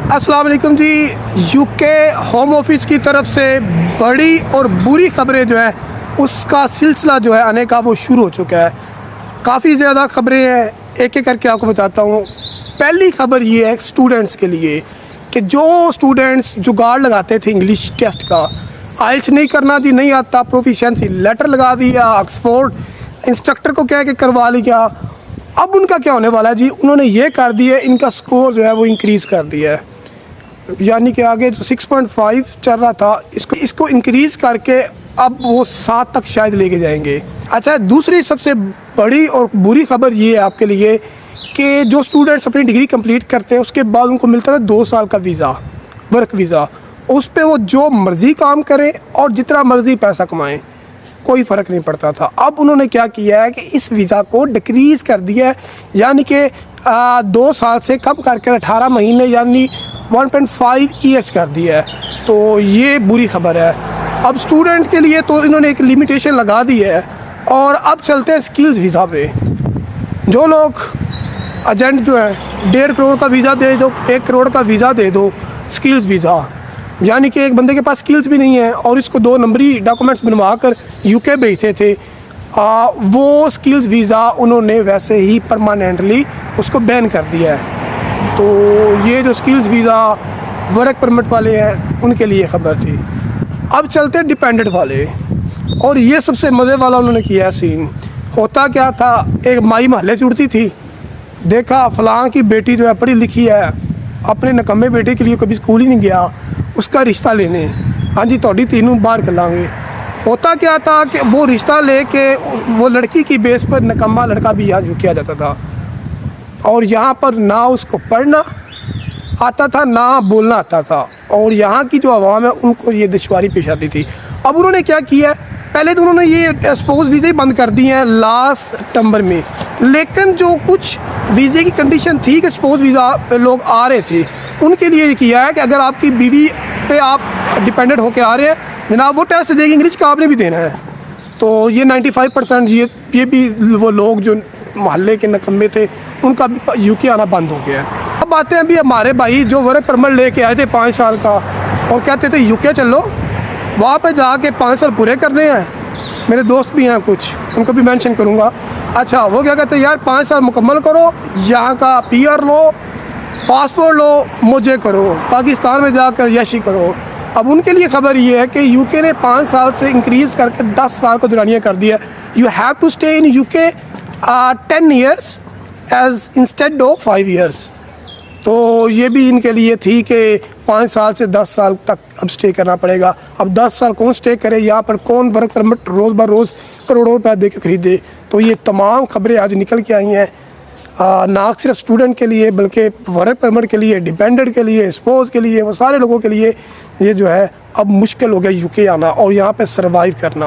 अस्सलाम वालेकुम जी। UK home office की तरफ से बड़ी और बुरी खबरें जो है उसका सिलसिला जो है आने का वो शुरू हो चुका है। काफ़ी ज़्यादा खबरें हैं, एक एक करके आपको बताता हूँ। पहली खबर ये है स्टूडेंट्स के लिए कि जो स्टूडेंट्स जुगाड़ लगाते थे इंग्लिश टेस्ट का, आइल्स नहीं करना जी, नहीं आता, प्रोफिशिएंसी लेटर लगा दिया, ऑक्सफोर्ड इंस्ट्रक्टर को कह के करवा लिया। अब उनका क्या होने वाला है जी, उन्होंने ये कर दिया, इनका स्कोर जो है वो इंक्रीज़ कर दिया है। यानी कि आगे जो 6.5 चल रहा था इसको इंक्रीज़ करके अब वो 7 तक शायद लेके जाएंगे। अच्छा, दूसरी सबसे बड़ी और बुरी खबर ये है आपके लिए कि जो स्टूडेंट्स अपनी डिग्री कंप्लीट करते हैं उसके बाद उनको मिलता है 2 साल का वीज़ा, वर्क वीज़ा। उस पर वो जो मर्ज़ी काम करें और जितना मर्ज़ी पैसा कमाएं, कोई फ़र्क नहीं पड़ता था। अब उन्होंने क्या किया है कि इस वीज़ा को डिक्रीज़ कर दिया है, यानी कि 2 साल से कम करके 18 महीने यानी 1.5 ईयर्स कर दिया है। तो ये बुरी खबर है। अब स्टूडेंट के लिए तो इन्होंने एक लिमिटेशन लगा दी है। और अब चलते हैं स्किल्स वीज़ा पे। जो लोग एजेंट जो है 1.5 करोड़ का वीज़ा दे दो, 1 करोड़ का वीज़ा दे दो, स्किल्स वीज़ा, यानी कि एक बंदे के पास स्किल्स भी नहीं है और इसको 2 नंबरी डॉक्यूमेंट्स बनवा कर यूके भेजते थे, वो स्किल्स वीज़ा उन्होंने वैसे ही परमानेंटली उसको बैन कर दिया है। तो ये जो स्किल्स वीज़ा वर्क परमिट वाले हैं उनके लिए ख़बर थी। अब चलते हैं डिपेंडेंट वाले, और ये सबसे मज़े वाला उन्होंने किया है सीन। होता क्या था, एक माई महल्ले से उड़ती थी, देखा फ़लाँ की बेटी जो है पढ़ी लिखी है, अपने नकम्मे बेटे के लिए कभी स्कूल ही नहीं गया, उसका रिश्ता लेने, हाँ जी थोड़ी तीनों बाहर कर लाएंगे। होता क्या था कि वो रिश्ता लेके वो लड़की की बेस पर नकम्मा लड़का भी यहाँ किया जाता था, और यहाँ पर ना उसको पढ़ना आता था ना बोलना आता था, और यहाँ की जो आवाम है उनको ये दुश्वारी पेश आती थी। अब उन्होंने क्या किया, पहले तो उन्होंने ये स्पोज वीज़े बंद कर दिए हैं लास्ट सितंबर में, लेकिन जो कुछ वीज़े की कंडीशन थी कि स्पोज वीज़ा पे लोग आ रहे थे उनके लिए किया है कि अगर आपकी बीवी पे आप डिपेंडेंट होके आ रहे हैं जनाब, वो टेस्ट देगी इंग्लिश का, आपने भी देना है। तो ये 95% ये भी वो लोग जो मोहल्ले के नकम्मे थे उनका भी यूके आना बंद हो गया है। अब आते हैं अभी हमारे भाई जो वर्क परमिट लेके आए थे 5 साल का और कहते थे यूके चलो, वहाँ पे जाके 5 साल पूरे करने हैं। मेरे दोस्त भी हैं कुछ, उनको भी मेंशन करूँगा। अच्छा, वो क्या कहते हैं यार 5 साल मुकम्मल करो, यहाँ का PR लो, पासपोर्ट लो, मुझे करो, पाकिस्तान में जाकर यशी करो। अब उनके लिए खबर ये है कि यूके ने 5 साल से इंक्रीज़ करके 10 साल को दुरानिया कर दिया। You have to stay in UK 10 years as instead of 5 years. तो ये भी इनके लिए थी कि 5 साल से 10 साल तक अब स्टे करना पड़ेगा। अब 10 साल कौन स्टे करे, यहाँ पर कौन वर्क परमिट रोज़ ब रोज़ करोड़ों रुपये दे के ख़रीदे। तो ये तमाम खबरें आज निकल के आई हैं, ना सिर्फ स्टूडेंट के लिए बल्कि वर्क परमिट के लिए, डिपेंडेंट के लिए, स्पोज के लिए, वो सारे लोगों के लिए ये जो है अब मुश्किल हो गया यूके आना और यहाँ पे सर्वाइव करना।